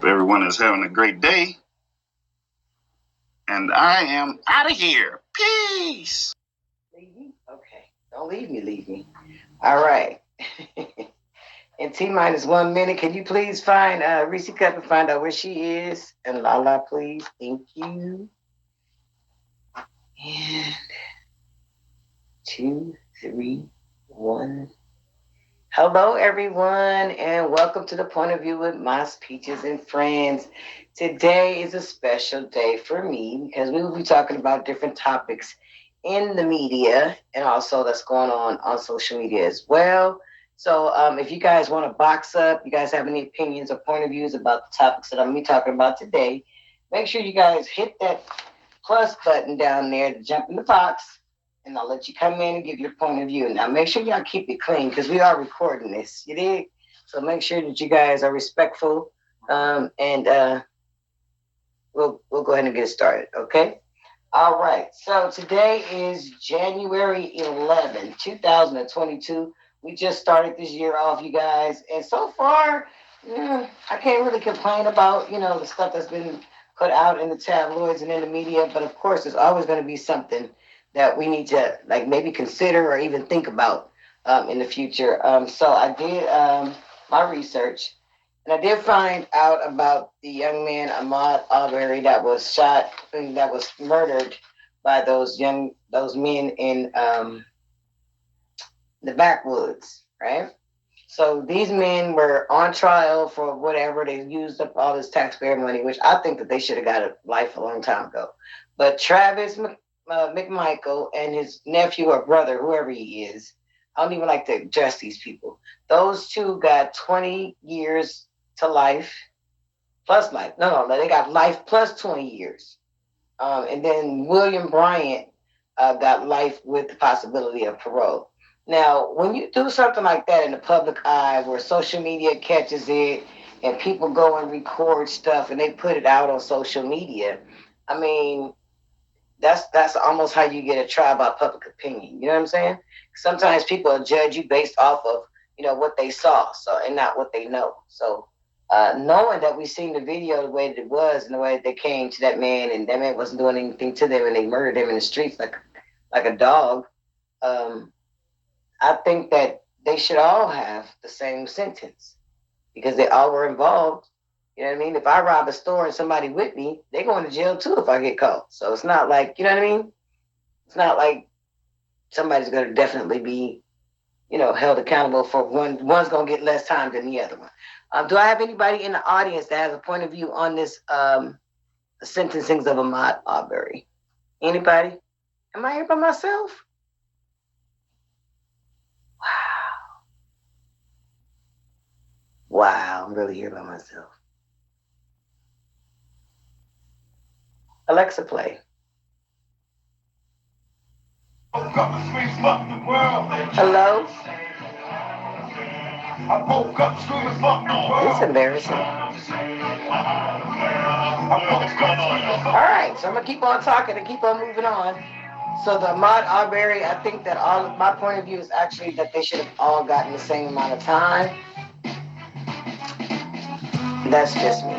Hope everyone is having a great day. And I am out of here. Peace. Leave me? Okay. Don't leave me. All right. In T-minus 1 minute, can you please find Reese Cup and find out where she is? And Lala, please. Thank you. And 2, 3, 1. Hello, everyone, and welcome to the Point of View with Mas, Peaches, and Friends. Today is a special day for me because we will be talking about different topics in the media and also that's going on social media as well. So if you guys want to box up, you guys have any opinions or point of views about the topics that I'm going to be talking about today, make sure you guys hit that plus button down there to jump in the box. And I'll let you come in and give your point of view. Now, make sure y'all keep it clean because we are recording this. You dig? So make sure that you guys are respectful. And we'll go ahead and get started, okay? All right. So today is January 11, 2022. We just started this year off, you guys. And so far, I can't really complain about, the stuff that's been put out in the tabloids and in the media. But, of course, there's always going to be something that we need to maybe consider or even think about in the future. So I did my research, and I did find out about the young man Ahmaud Arbery that was shot and that was murdered by those men in the backwoods, right? So these men were on trial for whatever. They used up all this taxpayer money, which I think that they should have got a life a long time ago. But Travis McMichael and his nephew or brother, whoever he is, I don't even like to address these people. Those two got 20 years to life plus life. No, they got life plus 20 years. And then William Bryant got life with the possibility of parole. Now, when you do something like that in the public eye where social media catches it and people go and record stuff and they put it out on social media, I mean, that's almost how you get a trial by public opinion. You know what I'm saying? Sometimes people judge you based off of, what they saw, and not what they know. So knowing that we seen the video the way that it was and the way that they came to that man and that man wasn't doing anything to them and they murdered him in the streets like a dog, I think that they should all have the same sentence because they all were involved. You know what I mean? If I rob a store and somebody with me, they're going to jail too if I get caught. So it's not like, you know what I mean? It's not like somebody's going to definitely be, held accountable for one. One's going to get less time than the other one. Do I have anybody in the audience that has a point of view on this sentencings of Ahmaud Arbery? Anybody? Am I here by myself? Wow, I'm really here by myself. Alexa, play. Hello? It's embarrassing. All right, so I'm going to keep on talking and keep on moving on. So the Ahmaud Arbery, I think that all of my point of view is actually that they should have all gotten the same amount of time. That's just me.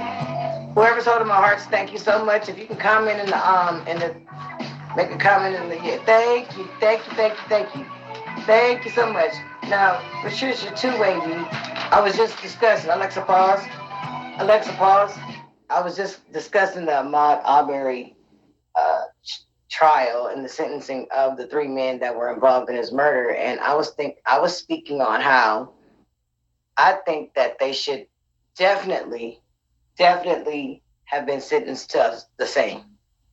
Whoever's holding my hearts, thank you so much. If you can comment in the make a comment in the thank you so much. Now, Patricia two-way, I was just discussing. Alexa, pause. I was just discussing the Ahmaud Arbery trial and the sentencing of the 3 men that were involved in his murder, and I was speaking on how I think that they should definitely have been sentenced to the same.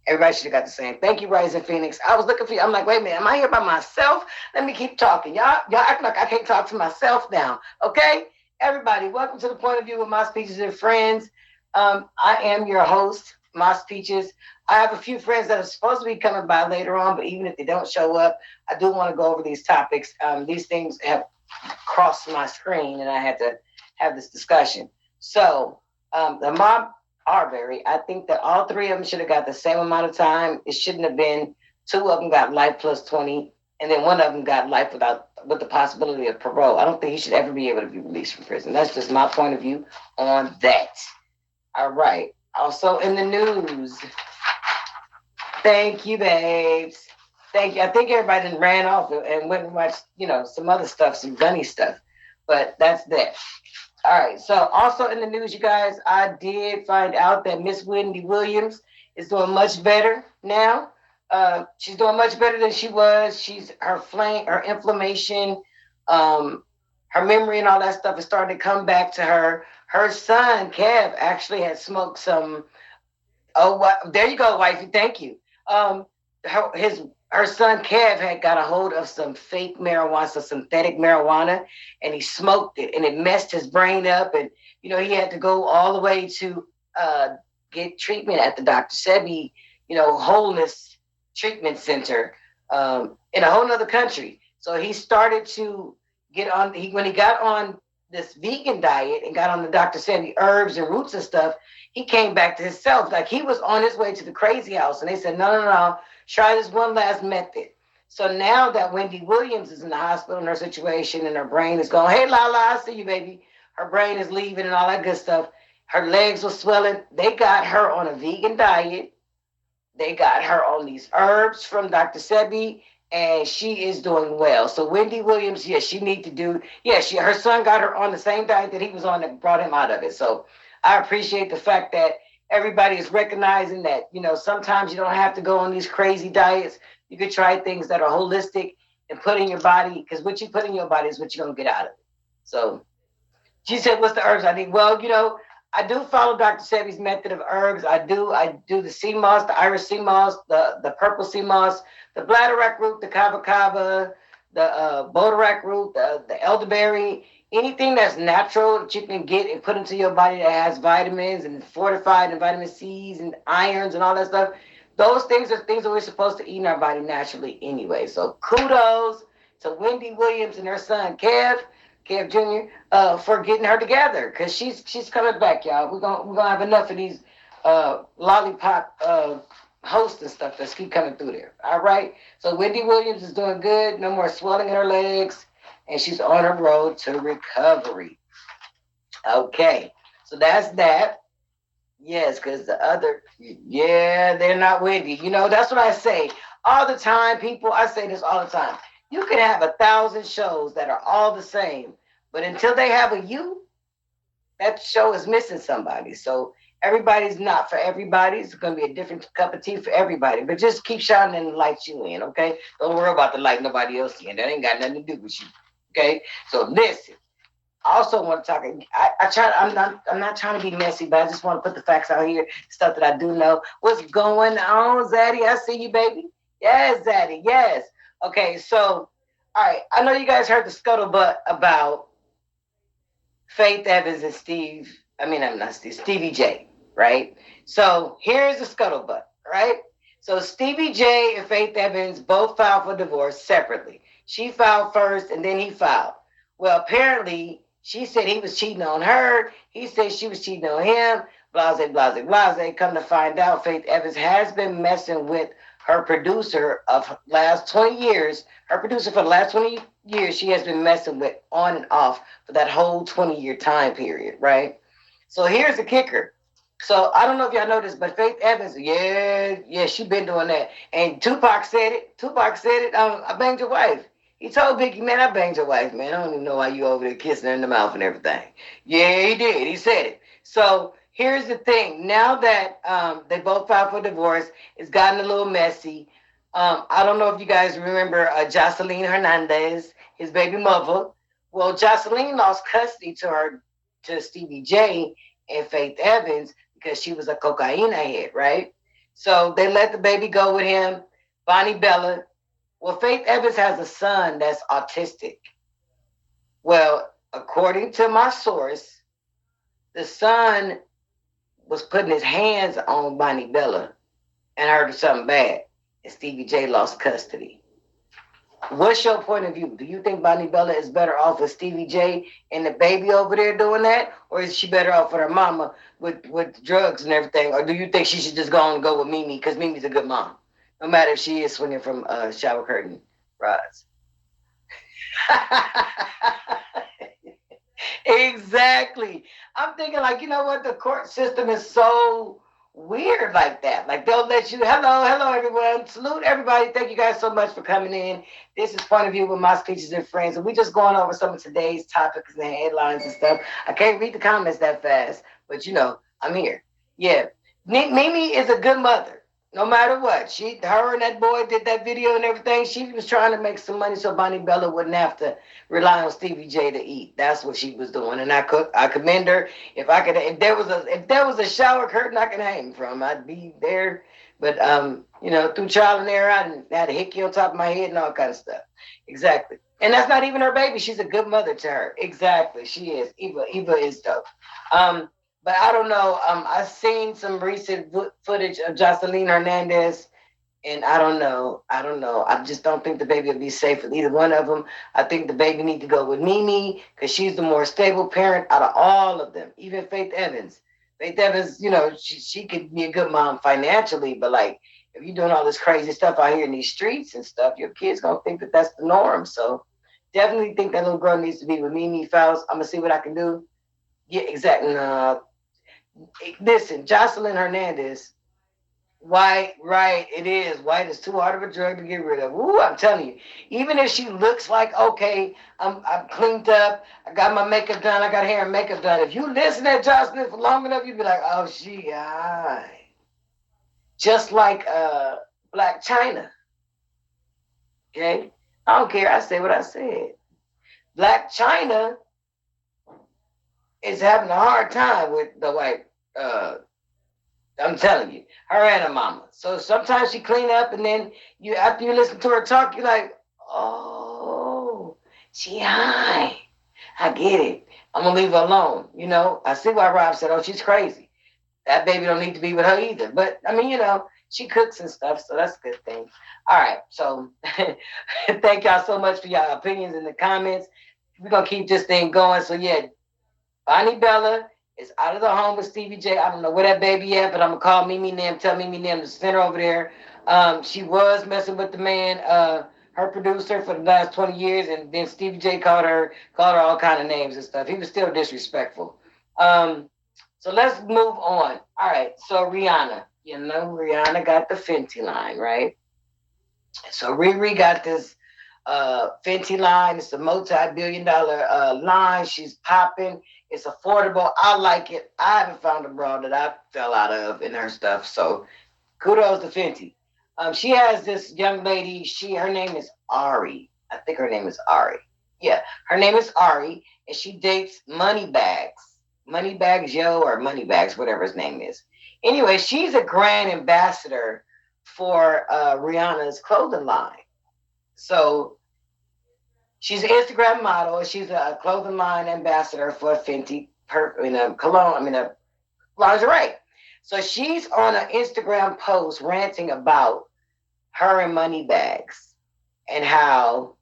Everybody should have got the same. Thank you, Rising Phoenix. I was looking for you. I'm like, wait a minute, am I here by myself? Let me keep talking. Y'all act like I can't talk to myself now. Okay? Everybody, welcome to the Point of View with Mas, Peaches, and Friends. I am your host, Mas Peaches. I have a few friends that are supposed to be coming by later on, but even if they don't show up, I do want to go over these topics. These things have crossed my screen, and I had to have this discussion. So, the Ahmaud Arbery, I think that all 3 of them should have got the same amount of time. It shouldn't have been 2 of them got life plus 20, and then 1 of them got life with the possibility of parole. I don't think he should ever be able to be released from prison. That's just my point of view on that. All right. Also in the news. Thank you, babes. Thank you. I think everybody done ran off and went and watched, some other stuff, some gunny stuff. But that's that. All right. So also in the news, you guys, I did find out that Miss Wendy Williams is doing much better now. She's doing much better than she was. She's her inflammation, um, her memory and all that stuff is starting to come back to her. Her son, Kev, actually had smoked some. Oh, there you go, wifey. Thank you. Um, her, his her son Kev had got a hold of some fake marijuana, some synthetic marijuana, and he smoked it, and it messed his brain up, and he had to go all the way to uh, get treatment at the Dr. Sebi, wholeness treatment center in a whole nother country. So he started to get on. When he got on this vegan diet and got on the Dr. Sebi herbs and roots and stuff, he came back to himself. Like he was on his way to the crazy house, and they said, no, no, no, try this one last method. So now that Wendy Williams is in the hospital in her situation and her brain is going, hey, Lala, I see you, baby. Her brain is leaving and all that good stuff. Her legs were swelling. They got her on a vegan diet. They got her on these herbs from Dr. Sebi, and she is doing well. So Wendy Williams, yes, she need to do. Yes, her son got her on the same diet that he was on that brought him out of it. So I appreciate the fact that everybody is recognizing that sometimes you don't have to go on these crazy diets. You could try things that are holistic and put in your body, because what you put in your body is what you're gonna get out of it. So she said, "What's the herbs I need?" Well, I do follow Dr. Sebi's method of herbs. I do the sea moss, the Irish sea moss, the purple sea moss, the bladderwrack root, the kava kava, the bodorac root, the elderberry, anything that's natural that you can get and put into your body that has vitamins and fortified and vitamin C's and irons and all that stuff. Those things are things that we're supposed to eat in our body naturally anyway. So kudos to Wendy Williams and her son Kev Jr. For getting her together, because she's coming back, y'all. We're gonna have enough of these lollipop hosts and stuff that's keep coming through there. All right. So Wendy Williams is doing good. No more swelling in her legs, and she's on her road to recovery. Okay. So that's that. Yes, because the other, yeah, they're not Wendy. That's what I say all the time, people. I say this all the time. You can have 1,000 shows that are all the same, but until they have a you, that show is missing somebody. So everybody's not for everybody. It's going to be a different cup of tea for everybody. But just keep shining the light you in, okay? Don't worry about the light nobody else in. That ain't got nothing to do with you, okay? So listen. I also want to talk. I'm not trying to be messy, but I just want to put the facts out here. Stuff that I do know. What's going on, Zaddy? I see you, baby. Yes, Zaddy. Yes. Okay. So, all right. I know you guys heard the scuttlebutt about Faith Evans and I'm not Stevie J. Right. So here's the scuttlebutt. Right. So Stevie J and Faith Evans both filed for divorce separately. She filed first, and then he filed. Well, apparently, she said he was cheating on her. He said she was cheating on him. Blase, blase, blase. Come to find out, Faith Evans has been messing with her producer of last 20 years. Her producer for the last 20 years, she has been messing with on and off for that whole 20-year time period, right? So here's the kicker. So I don't know if y'all know this, but Faith Evans, yeah, she been doing that. And Tupac said it. I banged your wife. He told Biggie, man, I banged your wife, man. I don't even know why you over there kissing her in the mouth and everything. Yeah, he did. He said it. So here's the thing. Now that they both filed for divorce, it's gotten a little messy. I don't know if you guys remember Jocelyn Hernandez, his baby mother. Well, Jocelyn lost custody to Stevie J and Faith Evans because she was a cocaine head, right? So they let the baby go with him, Bonnie Bella. Well, Faith Evans has a son that's autistic. Well, according to my source, the son was putting his hands on Bonnie Bella and heard something bad, and Stevie J lost custody. What's your point of view? Do you think Bonnie Bella is better off with Stevie J and the baby over there doing that? Or is she better off with her mama with drugs and everything? Or do you think she should just go and go with Mimi because Mimi's a good mom? No matter if she is swinging from shower curtain rods. Exactly. I'm thinking, like, you know what? The court system is so weird like that. Like, they'll let you, hello, everyone. Salute everybody. Thank you guys so much for coming in. This is Point of View with my speeches and friends. And we just going over some of today's topics and headlines and stuff. I can't read the comments that fast, but I'm here. Yeah. Mimi is a good mother. No matter what, her and that boy did that video and everything. She was trying to make some money so Bonnie Bella wouldn't have to rely on Stevie J to eat. That's what she was doing, and I commend her. If there was a shower curtain I could hang from, I'd be there. But through trial and error, I had a hickey on top of my head and all kind of stuff. Exactly, and that's not even her baby. She's a good mother to her. Exactly, she is. Eva is dope. But I don't know. I've seen some recent footage of Jocelyn Hernandez, and I don't know. I just don't think the baby will be safe with either one of them. I think the baby need to go with Mimi because she's the more stable parent out of all of them. Even Faith Evans. Faith Evans, she could be a good mom financially, but like if you're doing all this crazy stuff out here in these streets and stuff, your kids gonna think that that's the norm. So definitely think that little girl needs to be with Mimi Faust. I'm gonna see what I can do. Yeah, exactly. Listen, Jocelyn Hernandez. White, right? It is. White is too hard of a drug to get rid of. Ooh, I'm telling you. Even if she looks like okay, I'm cleaned up, I got my makeup done, I got hair and makeup done. If you listen to Jocelyn for long enough, you'd be like, oh, she alright. Just like Black China. Okay? I don't care. I say what I said. Black China is having a hard time with the white I'm telling you, her and her mama. So sometimes she clean up, and then after you listen to her talk, you're like, oh, she high. I get it. I'm gonna leave her alone. I see why Rob said, oh, she's crazy. That baby don't need to be with her either. But I mean, she cooks and stuff, so that's a good thing. All right, so thank y'all so much for y'all opinions in the comments. We're gonna keep this thing going. So yeah, Bonnie Bella is out of the home with Stevie J. I don't know where that baby at, but I'm gonna call Mimi Nim, tell Mimi Nim to send her over there. She was messing with the man, her producer for the last 20 years, and then Stevie J called her all kind of names and stuff. He was still disrespectful. So let's move on. All right, so Rihanna. Rihanna got the Fenty line, right? So Riri got this Fenty line. It's a multi-billion-dollar line. She's popping. It's affordable. I like it. I haven't found a bra that I fell out of in her stuff. So kudos to Fenty. She has this young lady. Her name is Ari. I think her name is Ari. Yeah, her name is Ari, and she dates Moneybags Yo or Moneybags, whatever his name is. Anyway, she's a grand ambassador for Rihanna's clothing line. So she's an Instagram model. She's a clothing line ambassador for Fenty lingerie. So she's on an Instagram post ranting about her and Moneybags and how.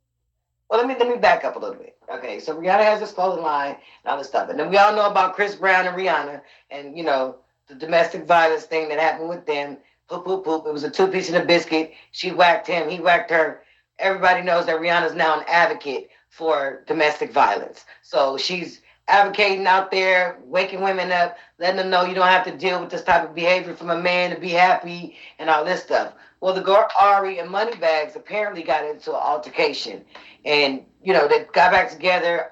Well, let me back up a little bit. Okay, so Rihanna has this clothing line and all this stuff, and then we all know about Chris Brown and Rihanna, and the domestic violence thing that happened with them. Poop, poop, poop. It was a 2-piece and a biscuit. She whacked him. He whacked her. Everybody knows that Rihanna's now an advocate for domestic violence. So she's advocating out there, waking women up, letting them know you don't have to deal with this type of behavior from a man to be happy and all this stuff. Well, the girl Ari and Moneybags apparently got into an altercation. And, they got back together,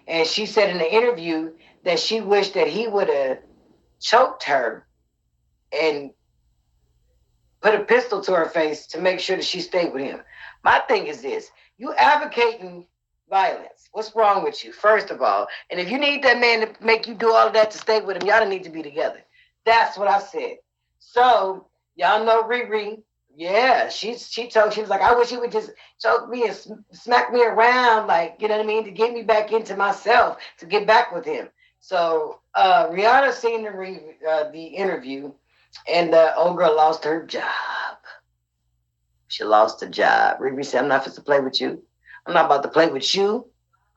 And she said in the interview that she wished that he would have choked her and put a pistol to her face to make sure that she stayed with him. My thing is this. You advocating violence. What's wrong with you, first of all? And if you need that man to make you do all of that to stay with him, y'all don't need to be together. That's what I said. So, y'all know Riri. Yeah, she was like, I wish he would just choke me and smack me around, like, you know what I mean, to get me back into myself, to get back with him. So, Rihanna seen the interview, and the old girl lost her job. She lost her job. Riri said, I'm not supposed to play with you. I'm not about to play with you.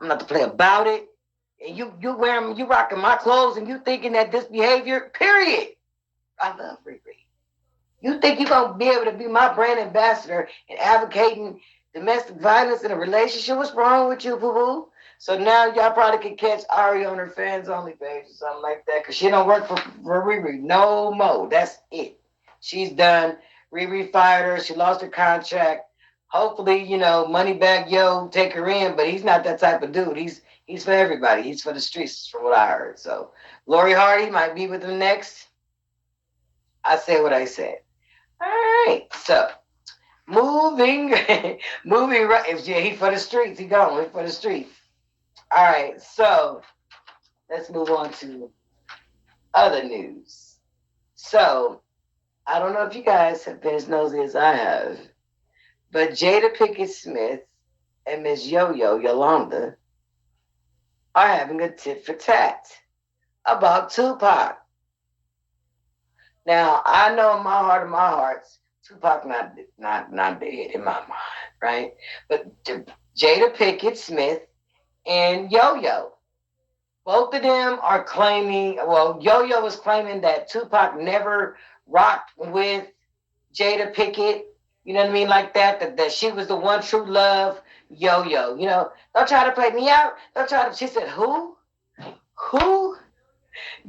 I'm not to play about it. And you rocking my clothes and you thinking that this behavior, period. I love Riri. You think you're going to be able to be my brand ambassador and advocating domestic violence in a relationship? What's wrong with you, boo-boo? So now y'all probably could catch Ari on her fans only page or something like that, because she don't work for Riri no more. That's it. She's done. Riri fired her. She lost her contract. Hopefully, Moneybag Yo take her in, but he's not that type of dude. He's for everybody. He's for the streets, from what I heard. So Lori Hardy might be with him next. I say what I said. All right. So moving, moving right. If he for the streets, he gone. He for the streets. All right. So let's move on to other news. So I don't know if you guys have been as nosy as I have, but Jada Pinkett Smith and Miss Yo-Yo Yolanda are having a tit for tat about Tupac. Now, I know in my heart of my hearts, Tupac not dead in my mind, right? But Jada Pinkett Smith and Yo-Yo, both of them are claiming, well, Yo-Yo is claiming that Tupac never rocked with Jada Pinkett, you know what I mean, like that she was the one true love. Yo-Yo, don't try to play me out. Don't try to, she said, who? Who?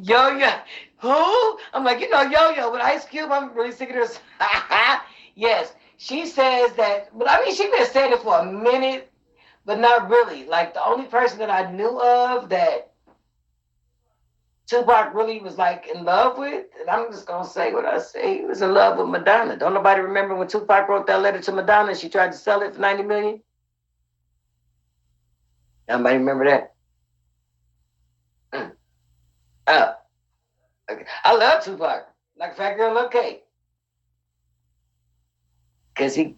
Yo-Yo, who? I'm like, Yo-Yo with Ice Cube. I'm really sick of this. Yes, she says that, but I mean, she been saying it for a minute, but not really. Like, the only person that I knew of that Tupac really was like in love with, and I'm just gonna say what I say, he was in love with Madonna. Don't nobody remember when Tupac wrote that letter to Madonna and she tried to sell it for $90 million? Nobody remember that? Oh, okay. I love Tupac, like Fat Girl Love Cake, cause he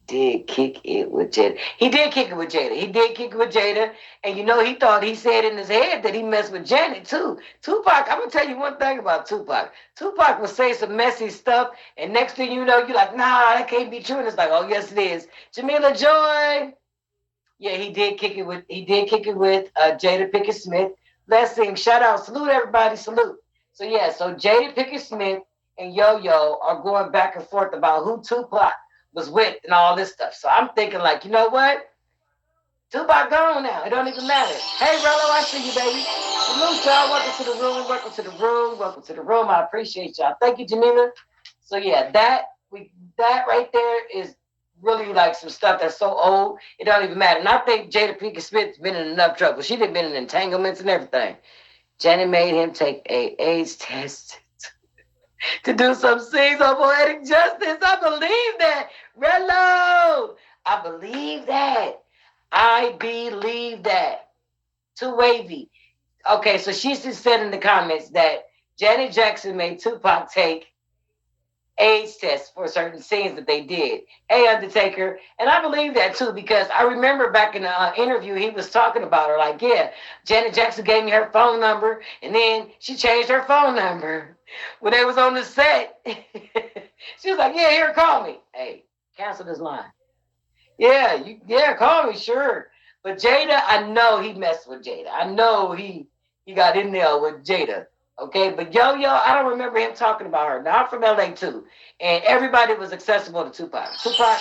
did kick it with Jada. He did kick it with Jada. And he thought, he said in his head that he messed with Janet too. Tupac, I'm gonna tell you one thing about Tupac. Tupac will say some messy stuff, and next thing you know, you're like, nah, that can't be true. And it's like, oh yes, it is. Jamila Joy. Yeah, he did kick it with Jada Pinkett Smith. Blessing, shout out, salute everybody, salute. So yeah, so Jada Pinkett Smith and Yo-Yo are going back and forth about who Tupac was with and all this stuff. So I'm thinking, like, you know what? Tupac gone now. It don't even matter. Hey, Rello, I see you, baby. Salute y'all. Welcome to the room. Welcome to the room. Welcome to the room. I appreciate y'all. Thank you, Jamila. So yeah, that right there is really like some stuff that's so old it don't even matter. And I think Jada Pinkett Smith's been in enough trouble. She done been in entanglements and everything. Janet made him take a AIDS test to do some scenes on Poetic Justice. I believe that. Rello, I believe that. Too wavy. Okay, so she just said in the comments that Janet Jackson made Tupac take AIDS tests for certain scenes that they did. Hey, Undertaker. And I believe that too, because I remember back in the interview, he was talking about her like, yeah, Janet Jackson gave me her phone number, and then she changed her phone number when they was on the set. She was like, yeah, here, call me. Hey, cancel this line. Yeah, call me, sure. But Jada, I know he messed with Jada. I know he got in there with Jada. Okay, but Yo-Yo, I don't remember him talking about her. Now, I'm from LA too, and everybody was accessible to Tupac. Tupac,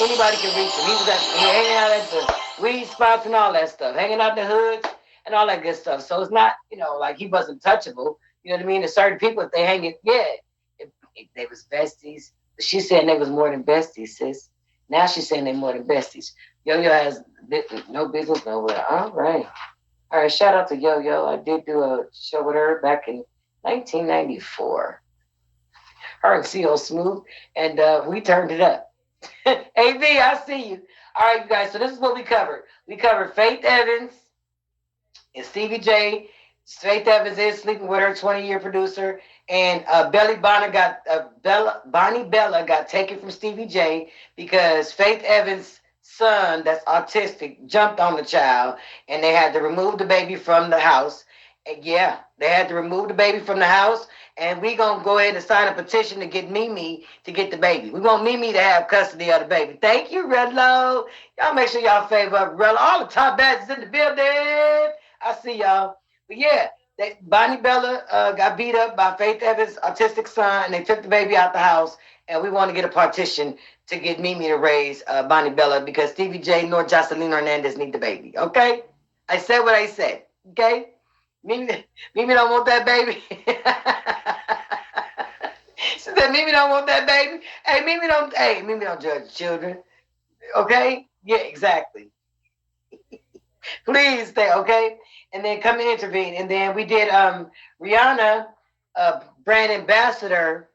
anybody can reach him. He was hanging out at the weed spots and all that stuff, hanging out in the hoods and all that good stuff. So it's not, like he wasn't touchable. You know what I mean? To certain people, if they hang it, if they was besties. She's saying they was more than besties, sis. Now she's saying they more than besties. Yo-Yo has no business nowhere. All right. All right, shout out to Yo-Yo. I did do a show with her back in 1994. Her and CO Smooth, and we turned it up. AV, I see you. All right, you guys, so this is what we covered. We covered Faith Evans and Stevie J. Faith Evans is sleeping with her 20-year producer, and Bonnie Bella got taken from Stevie J because Faith Evans' son that's autistic jumped on the child, and they had to remove the baby from the house. And yeah, they had to remove the baby from the house, and we gonna go ahead and sign a petition to get Mimi to get the baby. We want Mimi to have custody of the baby. Thank you, Redlow. Y'all make sure y'all favor up Redlow. All the top bats in the building. I see y'all. But yeah, Bonnie Bella got beat up by Faith Evans' autistic son, and they took the baby out the house. and we want to get a partition to get Mimi to raise Bonnie Bella because Stevie J nor Jocelyn Hernandez need the baby. Okay, I said what I said. Okay, Mimi don't want that baby. She said Mimi don't want that baby. Mimi don't judge children. Okay, yeah, exactly. Please stay, okay? And then come and intervene. And then we did Rihanna, brand ambassador.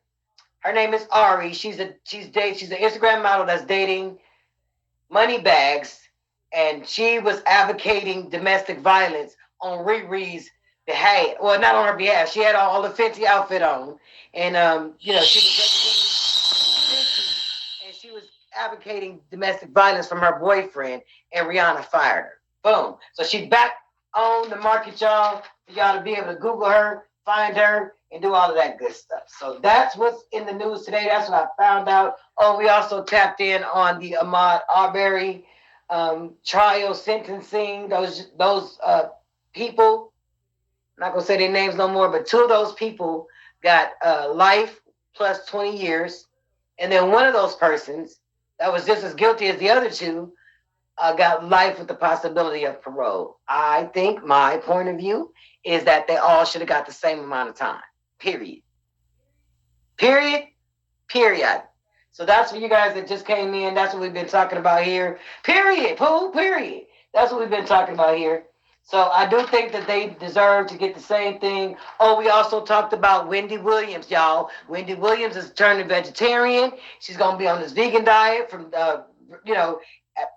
Her name is Ari. She's an Instagram model that's dating money bags, and she was advocating domestic violence on Riri's behalf. Well, not on her behalf. She had all the fancy outfit on, and she was representing and she was advocating domestic violence from her boyfriend, and Rihanna fired her. Boom. So she's back on the market, y'all, for y'all to be able to Google her, find her, and do all of that good stuff. So that's what's in the news today. That's what I found out. Oh, we also tapped in on the Ahmaud Arbery trial sentencing. Those people, I'm not going to say their names no more, but two of those people got life plus 20 years. And then one of those persons that was just as guilty as the other two got life with the possibility of parole. I think my point of view is that they all should have got the same amount of time. Period. So that's for you guys that just came in. That's what we've been talking about here. Period. That's what we've been talking about here. So I do think that they deserve to get the same thing. Oh, we also talked about Wendy Williams, y'all. Wendy Williams is turning vegetarian. She's going to be on this vegan diet from, yeah,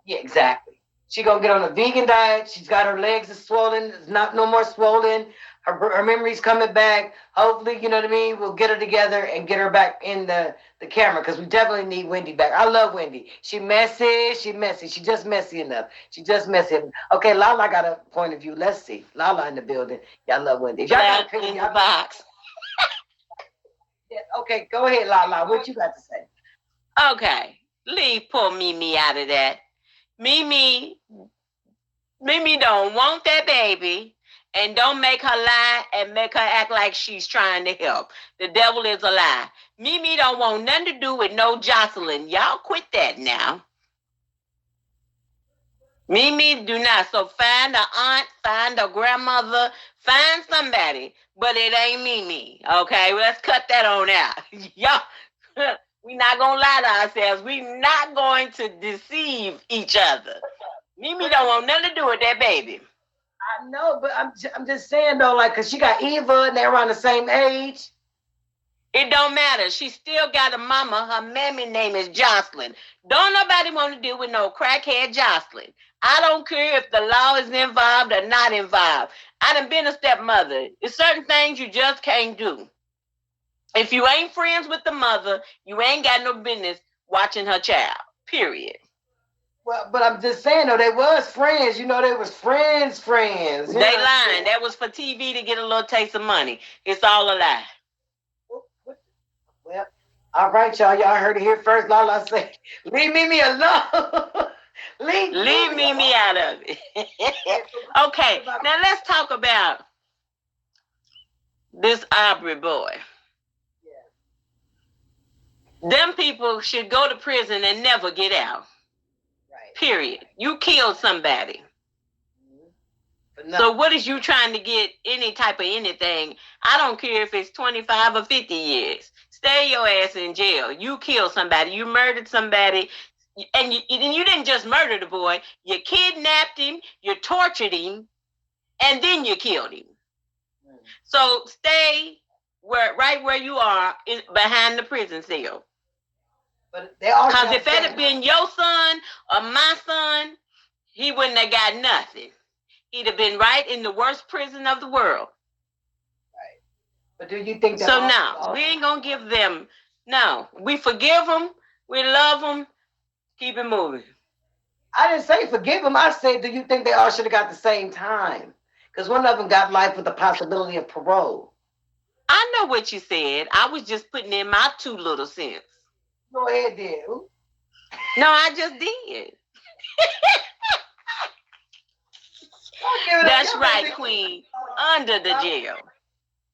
exactly. She's going to get on a vegan diet. She's got her legs is swollen. It's not no more swollen. Her memory's coming back. Hopefully, you know what I mean? We'll get her together and get her back in the camera because we definitely need Wendy back. I love Wendy. She messy. She just messy enough. Okay, Lala got a point of view. Let's see. Lala in the building. Y'all love Wendy. If y'all got a in the box. Yeah, okay, go ahead, Lala. What you got to say? Okay. Leave poor Mimi out of that. Mimi don't want that baby. And don't make her lie and make her act like she's trying to help. The devil is a lie. Mimi don't want nothing to do with no Jocelyn. Y'all quit that now. Mimi do not. So find a aunt, find a grandmother, find somebody. But it ain't Mimi. Okay, let's cut that on out. Y'all, we're not going to lie to ourselves. We're not going to deceive each other. Mimi don't want nothing to do with that baby. I know, but I'm just saying though, like, cause she got Eva and they're around the same age. It don't matter. She still got a mama. Her mammy name is Jocelyn. Don't nobody want to deal with no crackhead Jocelyn. I don't care if the law is involved or not involved. I done been a stepmother. There's certain things you just can't do. If you ain't friends with the mother, you ain't got no business watching her child. Period. Well, but I'm just saying, though, they was friends. You know, they was friends. They lying. That was for TV to get a little taste of money. It's all a lie. Well, all right, y'all. Y'all heard it here first. Lala say, leave Mimi alone. leave Mimi out of it. Okay, now let's talk about this Aubrey boy. Yeah. Them people should go to prison and never get out. Period. You killed somebody. So what is you trying to get any type of anything? I don't care if it's 25 or 50 years. Stay your ass in jail. You killed somebody. You murdered somebody. And you didn't just murder the boy. You kidnapped him. You tortured him. And then you killed him. So stay right where you are behind the prison cell. Because if that had been your son or my son, he wouldn't have got nothing. He'd have been right in the worst prison of the world. Right. But do you think that... So no, we ain't going to give them... No, we forgive them. We love them. Keep it moving. I didn't say forgive them. I said, do you think they all should have got the same time? Because one of them got life with the possibility of parole. I know what you said. I was just putting in my 2 little cents. Go ahead, then. No, I just did. That's right, Queen. Under the jail.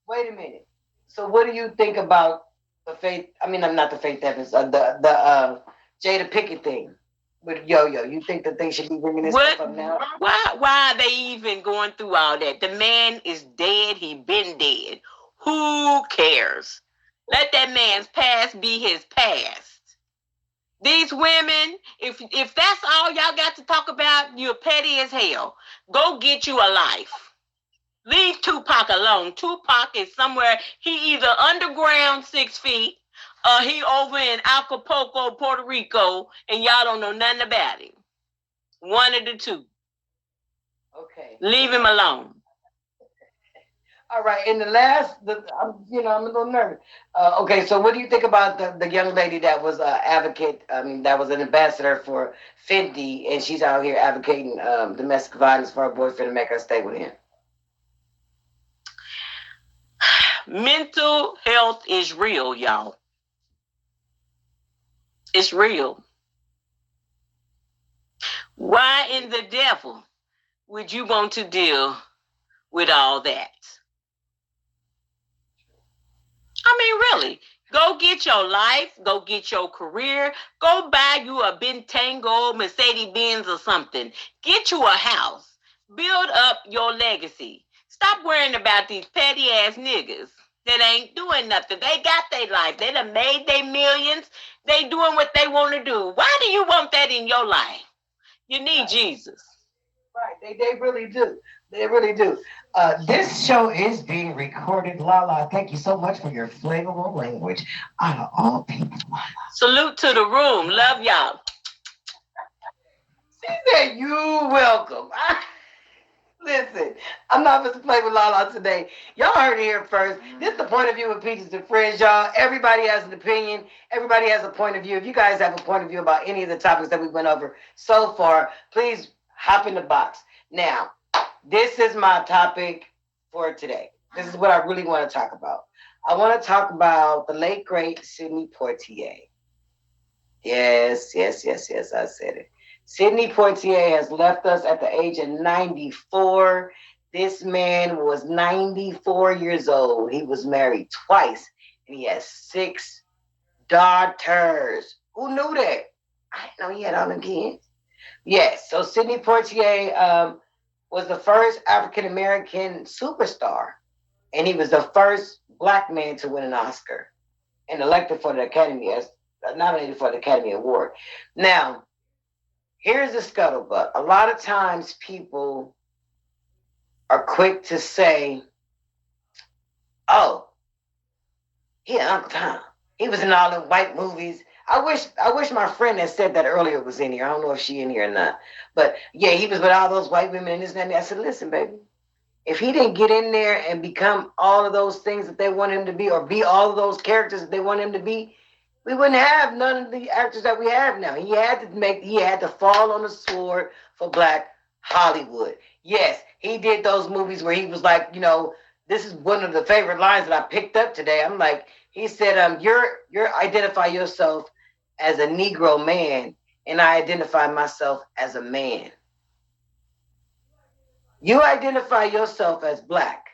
Wait a minute. So what do you think about The Faith, I mean, I'm not the Faith Evans, the Jada Pickett thing with Yo-Yo. You think that they should be bringing this stuff up now? Why are they even going through all that? The man is dead. He been dead. Who cares? Let that man's past be his past. These women, if that's all y'all got to talk about, you're petty as hell. Go get you a life. Leave Tupac alone. Tupac is somewhere, he either underground 6 feet, or he over in Acapulco, Puerto Rico, and y'all don't know nothing about him. One of the two. Okay. Leave him alone. All right. In the last, I'm a little nervous. Okay. So, what do you think about the young lady that was advocate? I mean, that was an ambassador for Fenty, and she's out here advocating domestic violence for her boyfriend to make her stay with him. Mental health is real, y'all. It's real. Why in the devil would you want to deal with all that? I mean, really, go get your life, go get your career, go buy you a Bentango, Mercedes-Benz or something. Get you a house. Build up your legacy. Stop worrying about these petty ass niggas that ain't doing nothing. They got their life. They done made their millions. They doing what they want to do. Why do you want that in your life? You need Jesus. Right. They really do. They really do. This show is being recorded. Lala, thank you so much for your flavorful language. Out of all people. Salute to the room. Love y'all. She said, you welcome. Listen, I'm not supposed to play with Lala today. Y'all heard it here first. This is the point of view of Peachez and Friends, y'all. Everybody has an opinion. Everybody has a point of view. If you guys have a point of view about any of the topics that we went over so far, please hop in the box. Now, this is my topic for today. This is what I really want to talk about. I want to talk about the late, great Sidney Poitier. Yes, I said it. Sidney Poitier has left us at the age of 94. This man was 94 years old. He was married twice, and he has 6 daughters. Who knew that? I didn't know he had all them kids. Yes, so Sidney Poitier was the first African-American superstar, and he was the first Black man to win an Oscar and elected for the Academy, as nominated for the Academy Award. Now, here's the scuttlebutt. A lot of times people are quick to say, oh, yeah, Uncle Tom. He was in all the white movies. I wish my friend that said that earlier was in here. I don't know if she in here or not. But yeah, he was with all those white women and this and that. I said, listen, baby, if he didn't get in there and become all of those things that they want him to be, or be all of those characters that they want him to be, we wouldn't have none of the actors that we have now. He had to fall on the sword for Black Hollywood. Yes, he did those movies where he was like, this is one of the favorite lines that I picked up today. I'm like, he said, you're identify yourself as a Negro man, and I identify myself as a man. You identify yourself as Black.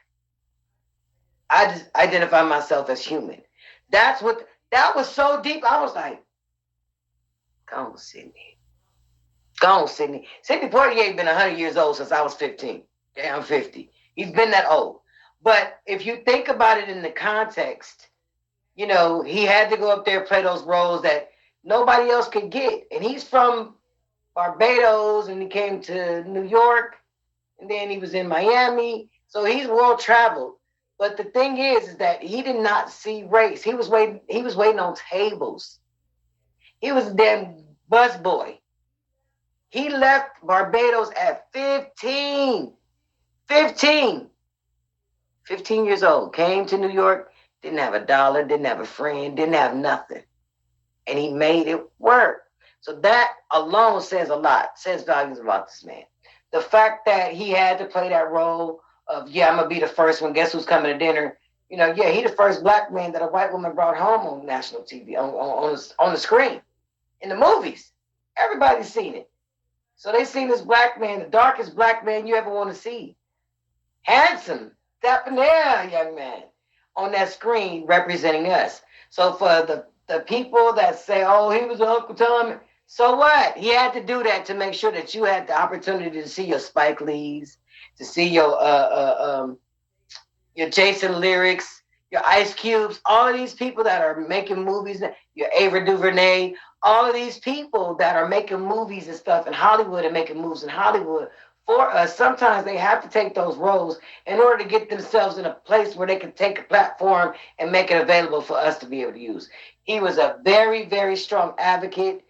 I just identify myself as human. That was so deep. I was like, go on, Sidney. Go on, Sidney. Sidney Poitier been 100 years old since I was 15. Yeah, I'm 50. He's been that old. But if you think about it in the context, he had to go up there and play those roles that nobody else could get. And he's from Barbados, and he came to New York, and then he was in Miami. So he's world traveled. But the thing is that he did not see race. He was waiting on tables. He was a damn busboy. He left Barbados at 15. 15 years old. Came to New York, didn't have a dollar, didn't have a friend, didn't have nothing. And he made it work. So that alone says a lot, says volumes about this man. The fact that he had to play that role of, I'm going to be the first one, guess who's coming to dinner? He the first Black man that a white woman brought home on national TV, on the screen, in the movies. Everybody's seen it. So they seen this Black man, the darkest Black man you ever want to see. Handsome, debonair young man on that screen representing us. So for the people that say, "Oh, he was Uncle Tom," so what? He had to do that to make sure that you had the opportunity to see your Spike Lees, to see your Jason Lyrics, your Ice Cubes, all of these people that are making movies, your Ava DuVernay, all of these people that are making movies and stuff in Hollywood and making moves in Hollywood. For us, sometimes they have to take those roles in order to get themselves in a place where they can take a platform and make it available for us to be able to use. He was a very, very strong advocate,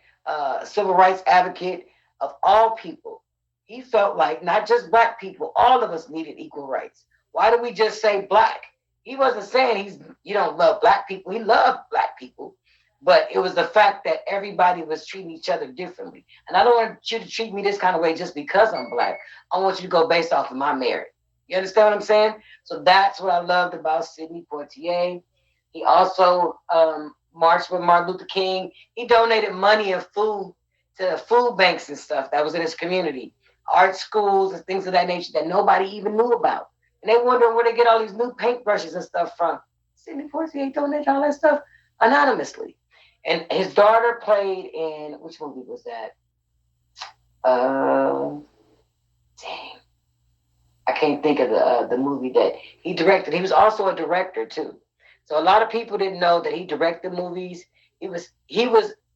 civil rights advocate of all people. He felt like not just black people, all of us needed equal rights. Why do we just say black? He wasn't saying you don't love black people. He loved black people. But it was the fact that everybody was treating each other differently. And I don't want you to treat me this kind of way just because I'm black. I want you to go based off of my merit. You understand what I'm saying? So that's what I loved about Sidney Poitier. He also marched with Martin Luther King. He donated money and food to food banks and stuff that was in his community, art schools and things of that nature that nobody even knew about. And they wondering where they get all these new paintbrushes and stuff from. Sidney Poitier donated all that stuff anonymously. And his daughter played in, which movie was that? Dang. I can't think of the movie that he directed. He was also a director too. So a lot of people didn't know that he directed movies. He was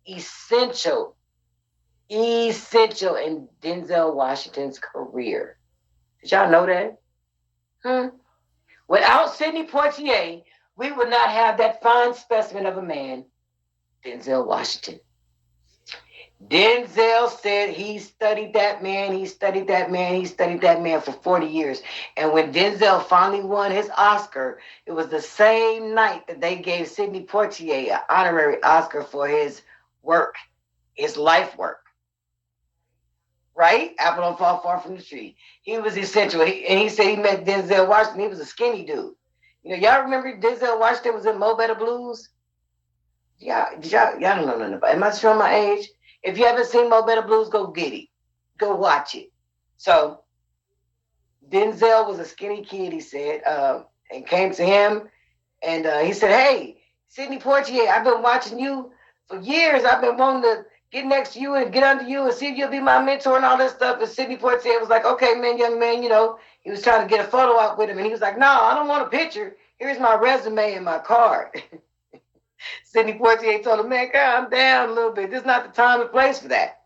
essential in Denzel Washington's career. Did y'all know that? Without Sidney Poitier, we would not have that fine specimen of a man, Denzel Washington. Denzel said he studied that man for 40 years. And when Denzel finally won his Oscar, it was the same night that they gave Sidney Poitier an honorary Oscar for his work, his life work. Right? Apple don't fall far from the tree. He was essential. And he said he met Denzel Washington. He was a skinny dude. You know, y'all remember Denzel Washington was in Mo Better Blues? Y'all don't know nothing about it. Am I showing my age? If you haven't seen Mo Better Blues, go get it. Go watch it. So Denzel was a skinny kid, he said, and came to him. And he said, "Hey, Sidney Poitier, I've been watching you for years. I've been wanting to get next to you and get under you and see if you'll be my mentor and all this stuff." And Sidney Poitier was like, "Okay, man, young man," you know, he was trying to get a photo out with him. And he was like, "No, I don't want a picture. Here's my resume and my card." Sidney Poitier told him, "Man, calm down a little bit. This is not the time and place for that."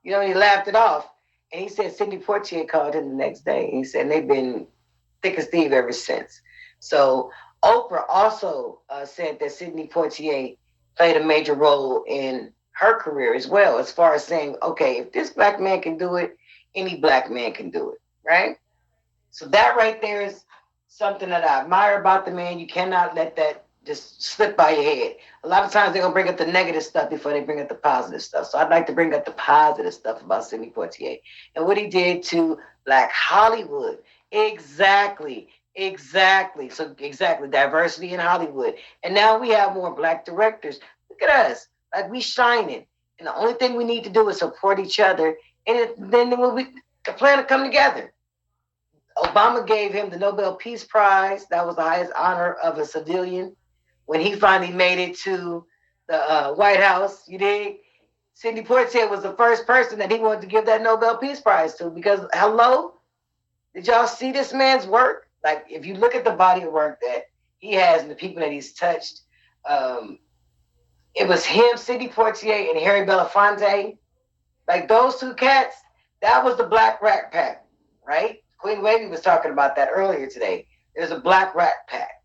You know, and he laughed it off. And he said Sidney Poitier called him the next day. And he said they've been thick as Steve ever since. So Oprah also said that Sidney Poitier played a major role in her career as well, as far as saying, okay, if this black man can do it, any black man can do it, right? So that right there is something that I admire about the man. You cannot let that just slip by your head. A lot of times they're going to bring up the negative stuff before they bring up the positive stuff. So I'd like to bring up the positive stuff about Sidney Poitier and what he did to Black Hollywood. Exactly. So exactly, diversity in Hollywood. And now we have more black directors. Look at us. Like we shining. And the only thing we need to do is support each other. And then the plan to come together. Obama gave him the Nobel Peace Prize. That was the highest honor of a civilian. When he finally made it to the White House, you dig? Sidney Poitier was the first person that he wanted to give that Nobel Peace Prize to because, hello? Did y'all see this man's work? Like, if you look at the body of work that he has and the people that he's touched, it was him, Sidney Poitier, and Harry Belafonte. Like, those two cats, that was the Black Rat Pack, right? Queen Wendy was talking about that earlier today. There's a Black Rat Pack.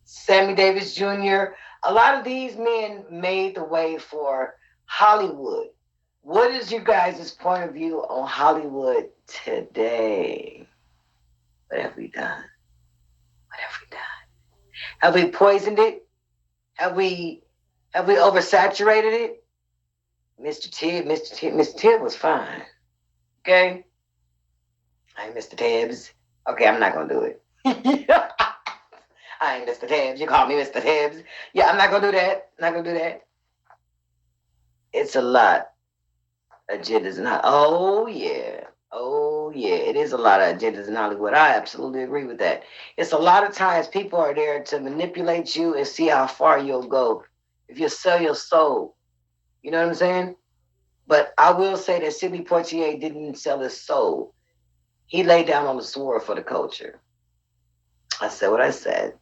Sammy Davis Jr. A lot of these men made the way for Hollywood. What is your guys' point of view on Hollywood today? What have we done? Have we poisoned it? Have we oversaturated it? Mr. Tibb was fine. Okay? I ain't Mr. Tibbs. Okay, I'm not gonna do it. I ain't Mr. Tibbs. You call me Mr. Tibbs. Yeah, I'm not gonna do that. It's a lot. Agendas not. Oh yeah. Oh, yeah, it is a lot of agendas in Hollywood. I absolutely agree with that. It's a lot of times people are there to manipulate you and see how far you'll go. If you sell your soul, you know what I'm saying? But I will say that Sidney Poitier didn't sell his soul. He laid down on the sword for the culture. I said what I said.